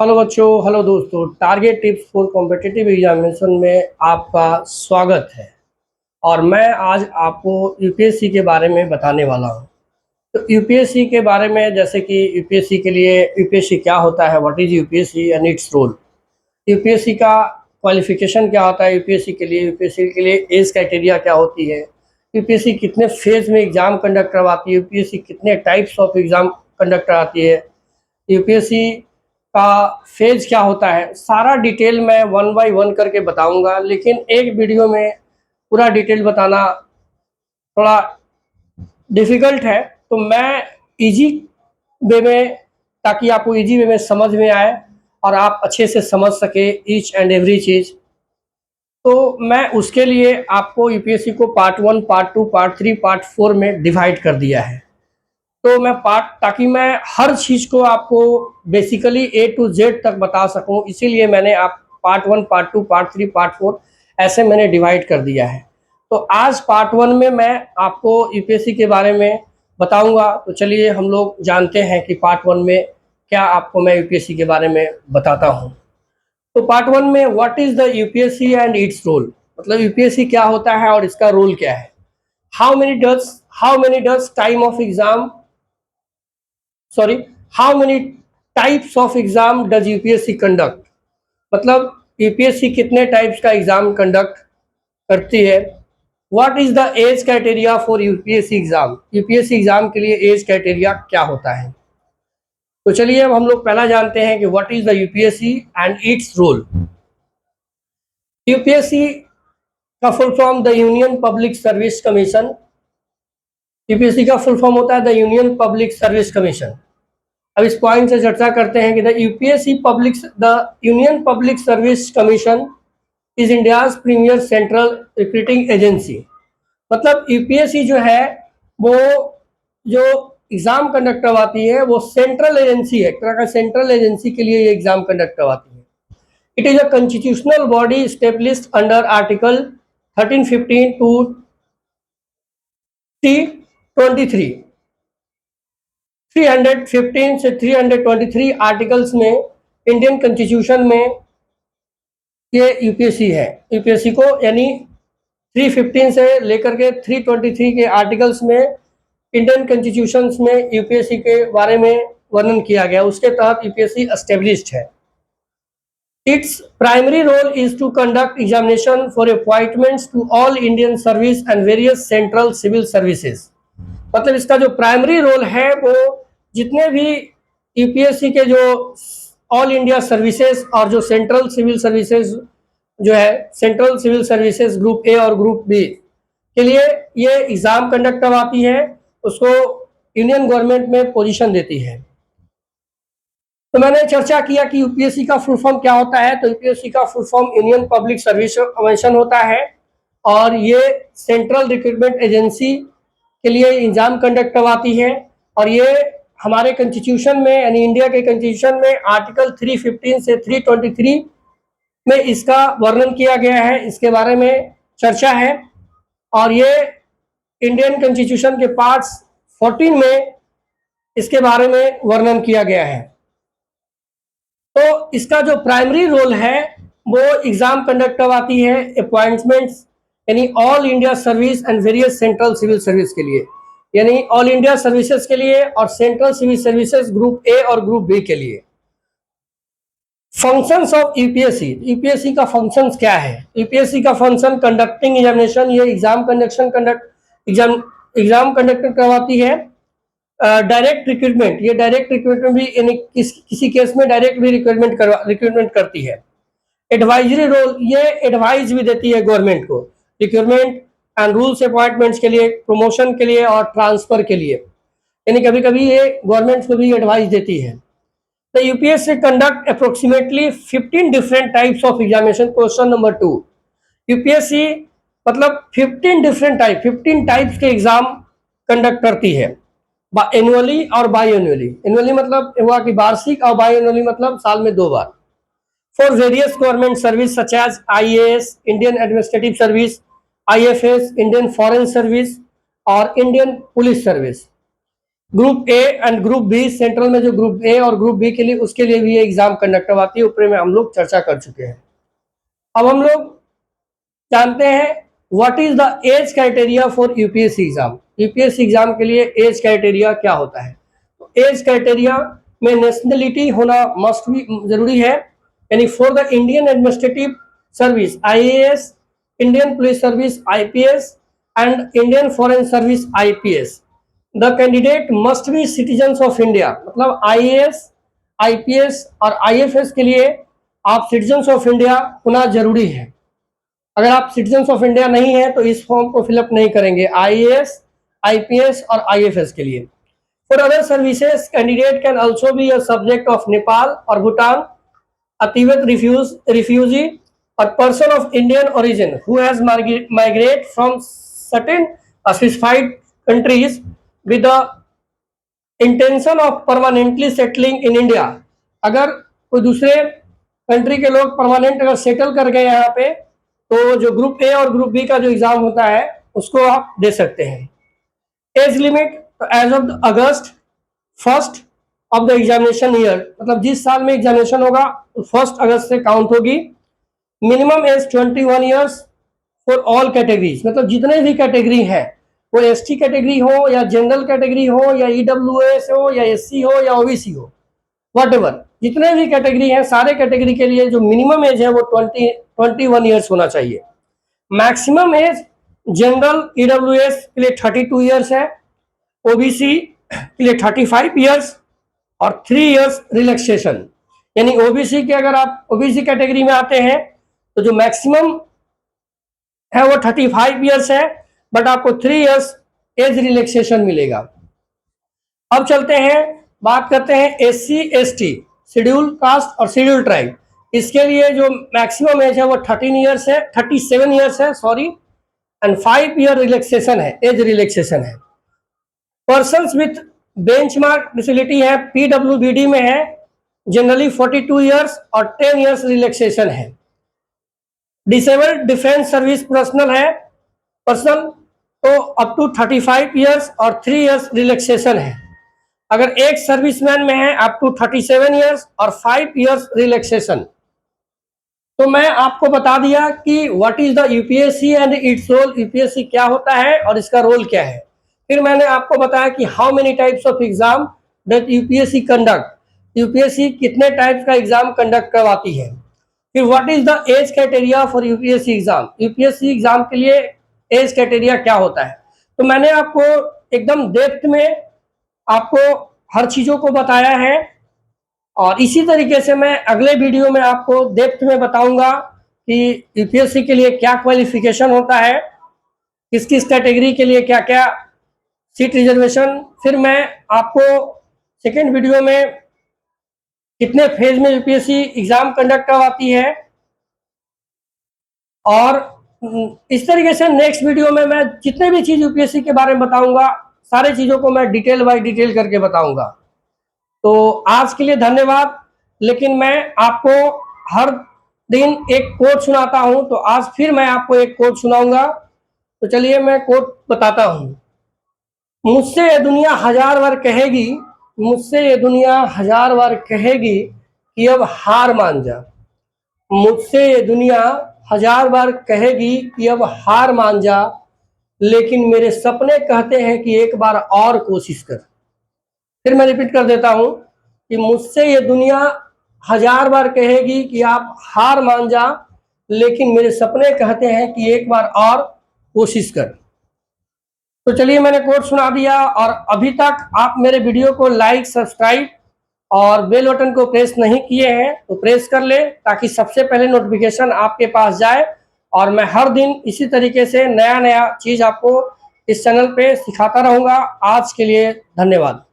Hello बच्चों, hello दोस्तों। Target tips for competitive examination में आपका स्वागत है। और मैं आज आपको यूपीएससी के बारे में बताने वाला हूं। तो यूपीएससी के बारे में, जैसे कि यूपीएससी के लिए यूपीएससी क्या होता है, what is UPSC and it's role. UPSC का क्वालिफिकेशन क्या होता है, यूपीएससी के लिए एज क्राइटेरिया क्या होती है, यूपीएससी कितने फेज में एग्ज़ाम कंडक्ट करवाती है, यूपीएससी कितने टाइप्स ऑफ एग्ज़ाम कंडक्ट कराती है, यूपीएससी का फेज क्या होता है, सारा डिटेल मैं वन बाय वन करके बताऊंगा। लेकिन एक वीडियो में पूरा डिटेल बताना थोड़ा डिफ़िकल्ट है, तो मैं इजी वे में, ताकि आपको इजी वे में समझ में आए और आप अच्छे से समझ सके ईच एंड एवरी चीज़। तो मैं उसके लिए आपको यूपीएससी को पार्ट 1, पार्ट 2, पार्ट 3, पार्ट 4 में डिवाइड कर दिया है। तो मैं ताकि मैं हर चीज़ को आपको बेसिकली ए टू जेड तक बता सकूं, इसीलिए मैंने आप पार्ट 1, पार्ट 2, पार्ट 3, पार्ट 4 ऐसे मैंने डिवाइड कर दिया है। तो आज पार्ट 1 में मैं आपको यूपीएससी के बारे में बताऊंगा। तो चलिए हम लोग जानते हैं कि पार्ट 1 में क्या आपको मैं यूपीएससी के बारे में बताता हूं। तो पार्ट 1 में what is the UPSC and it's role, मतलब यूपीएससी क्या होता है और इसका रोल क्या है। How many does time of exam, sorry, how many types of exam does UPSC conduct, मतलब यूपीएससी कितने टाइप्स का एग्जाम कंडक्ट करती है। What is the age criteria for UPSC exam, UPSC exam के लिए एज क्राइटेरिया क्या होता है। तो चलिए अब हम लोग पहला जानते हैं कि what is the UPSC and it's role. UPSC का full form the Union Public Service Commission. UPSC का फुल फॉर्म होता है the Union Public Service Commission. अब इस पॉइंट से चर्चा करते हैं कि the Union Public Service Commission is India's premier central recruiting agency. मतलब यूपीएससी जो है वो जो एग्जाम कंडक्ट करवाती है वो सेंट्रल एजेंसी है, एक तरह का सेंट्रल एजेंसी के लिए ये एग्जाम कंडक्ट करवाती है। It is a constitutional body established under article 1315 to 323, 315 से 323 आर्टिकल्स में इंडियन कॉन्स्टिट्यूशन में ये यूपीएससी है। यूपीएससी को यानी 315 से लेकर के 323 के आर्टिकल्स में इंडियन कॉन्स्टिट्यूशन में यूपीएससी के बारे में वर्णन किया गया, उसके तहत यूपीएससी एस्टेब्लिश्ड है। Its primary role is to conduct examination for appointments to all Indian service and various central civil services. मतलब इसका जो प्राइमरी रोल है वो जितने भी यूपीएससी के जो ऑल इंडिया सर्विसेज और जो सेंट्रल सिविल सर्विसेज जो है, central civil services group A और ग्रुप बी के लिए ये एग्ज़ाम कंडक्ट करवाती है, उसको यूनियन गवर्नमेंट में पोजीशन देती है। तो मैंने चर्चा किया कि यूपीएससी का फुल फॉर्म क्या होता है। तो यूपीएससी का full form union Public Service commission होता है और ये सेंट्रल रिक्रूटमेंट एजेंसी के लिए एग्जाम कंडक्ट करवाती है। और ये हमारे कॉन्स्टिट्यूशन में यानी इंडिया के कॉन्स्टिट्यूशन में आर्टिकल 315 से 323 में इसका वर्णन किया गया है, इसके बारे में चर्चा है। और ये इंडियन कॉन्स्टिट्यूशन के पार्ट्स 14 में इसके बारे में वर्णन किया गया है। तो इसका जो प्राइमरी रोल है वो एग्जाम कंडक्ट करवाती है अपॉइंटमेंट्स यानी all India service and various central civil service के लिए, यानी ऑल इंडिया सर्विसेज के लिए और central civil services group A और ग्रुप बी के लिए। फंक्शंस ऑफ यूपीएससी, यूपीएससी का फंक्शंस क्या है। यूपीएससी का फंक्शन कंडक्टिंग एग्जामिनेशन, ये एग्जाम कंडक्ट करवाती है। डायरेक्ट रिक्रूटमेंट, ये डायरेक्ट रिक्रूटमेंट भी यानी किसी केस में डायरेक्ट भी रिक्रूटमेंट करती है। एडवाइजरी रोल, ये एडवाइस भी देती है गवर्नमेंट को रिक्रूटमेंट एंड रूल्स अपॉइंटमेंट्स के लिए, प्रमोशन के लिए और ट्रांसफर के लिए, यानी कभी कभी ये गवर्नमेंट को भी एडवाइस देती है। The UPSC conduct approximately 15 different types of examination. Question number 2, UPSC मतलब 15 टाइप्स के एग्जाम कंडक्ट करती है एनुअली और बाई एनुअली। एनुअली मतलब हुआ कि वार्षिक और बाई एनुअली मतलब साल में 2 बार। For various government service such as IAS, Indian Administrative Service, IFS, Indian Foreign Service और Indian Police Service. Group A and group B, central में जो ग्रुप ए और ग्रुप बी के लिए, उसके लिए भी ये एग्जाम कंडक्ट करवाती है, ऊपर में हम लोग चर्चा कर चुके हैं। अब हम लोग जानते हैं what is the age criteria for UPSC exam. UPSC exam के लिए एज क्राइटेरिया क्या होता है? तो एज क्राइटेरिया में नेशनलिटी होना मस्ट भी जरूरी है, यानी for the Indian Administrative service IAS, Indian Police service IPS and Indian Foreign service IPS, the candidate must be citizens of India. मतलब आईएएस, आईपीएस और आईएफएस के लिए आप सिटीजन्स ऑफ इंडिया होना जरूरी है। अगर आप सिटीजन्स ऑफ इंडिया नहीं है तो इस फॉर्म को फिलअप नहीं करेंगे आईएएस, आईपीएस और आईएफएस के लिए। For other services candidate can also be a subject of Nepal और Bhutan, a Tibet refugee, or person of Indian origin who has migrated from certain specified countries with the intention of permanently settling in India। अगर कोई दूसरे country के लोग permanent अगर settle कर गए यहाँ पे, तो जो ग्रुप ए और ग्रुप बी का जो एग्जाम होता है उसको आप दे सकते हैं। एज लिमिट, तो age of August first of the examination year, मतलब जिस साल में एग्जामिनेशन होगा 1 अगस्त से काउंट होगी। Minimum age 21 years for all categories, मतलब जितने भी कैटेगरी हैं, वो एसटी कैटेगरी हो या जनरल कैटेगरी हो या ईडब्ल्यूएस हो या एससी हो या ओबीसी हो, व्हाटएवर, जितने भी कैटेगरी हैं सारे कैटेगरी के लिए जो मिनिमम एज है वो 21 ईयर्स होना चाहिए। मैक्सिमम एज जनरल ईडब्ल्यूएस के लिए 32 ईयर्स है, ओबीसी के लिए 35 ईयर्स और 3 ईयर्स रिलैक्सेशन। यानी ओबीसी के, अगर आप ओबीसी कैटेगरी में आते हैं तो जो मैक्सिमम है वो 35 ईयर्स है, बट आपको 3 ईयर्स एज रिलैक्सेशन मिलेगा। अब चलते हैं, बात करते हैं एससी एसटी, शेड्यूल कास्ट और शेड्यूल ट्राइब। इसके लिए जो मैक्सिमम एज है वो 37 ईयर्स है सॉरी, एंड 5 ईयर रिलैक्सेशन है, एज रिलैक्सेशन है। पर्सन्स विथ बेंचमार्क डिसेबिलिटी है, पीडब्ल्यूबीडी में है, जनरली 42 ईयर्स और 10 ईयर्स रिलैक्सेशन है। डिसेबल्ड डिफेंस सर्विस पर्सनल है, पर्सन तो अप टू 35 ईयर्स और 3 ईयर्स रिलैक्सेशन है। अगर एक सर्विसमैन में है अप टू 37 ईयर्स और 5 ईयर्स रिलैक्सेशन। तो मैं आपको बता दिया कि what is the UPSC and it's role, UPSC क्या होता है और इसका रोल क्या है। फिर मैंने आपको बताया कि how many types of exam that UPSC conduct, UPSC कितने टाइप्स का एग्जाम कंडक्ट करवाती है। फिर what is the age criteria for UPSC exam, UPSC exam के लिए एज क्राइटेरिया क्या होता है। तो मैंने आपको एकदम डेप्थ में आपको हर चीजों को बताया है, और इसी तरीके से मैं अगले वीडियो में आपको डेप्थ में बताऊंगा कि यूपीएससी के लिए क्या क्वालिफिकेशन होता है, किस किस कैटेगरी के लिए क्या क्या सीट रिजर्वेशन। फिर मैं आपको सेकेंड वीडियो में कितने फेज में यूपीएससी एग्जाम कंडक्ट करवाती है, और इस तरीके से नेक्स्ट वीडियो में मैं जितने भी चीज यूपीएससी के बारे में बताऊंगा, सारे चीजों को मैं डिटेल बाय डिटेल करके बताऊंगा। तो आज के लिए धन्यवाद। लेकिन मैं आपको हर दिन एक कोट सुनाता हूं, तो आज फिर मैं आपको एक कोट सुनाऊंगा। तो चलिए मैं कोट बताता हूं। मुझसे ये दुनिया 1000 बार कहेगी, मुझसे ये दुनिया 1000 बार कहेगी कि अब हार मान जा। मुझसे ये दुनिया 1000 बार कहेगी कि अब हार मान जा, लेकिन मेरे सपने कहते हैं कि एक बार और कोशिश कर। फिर मैं रिपीट कर देता हूं कि मुझसे ये दुनिया 1000 बार कहेगी कि आप हार मान जा, लेकिन मेरे सपने कहते हैं कि एक बार और कोशिश कर। तो चलिए मैंने कोट सुना दिया, और अभी तक आप मेरे वीडियो को लाइक, सब्सक्राइब और बेल बटन को प्रेस नहीं किए हैं तो प्रेस कर ले, ताकि सबसे पहले नोटिफिकेशन आपके पास जाए। और मैं हर दिन इसी तरीके से नया नया चीज़ आपको इस चैनल पे सिखाता रहूँगा। आज के लिए धन्यवाद।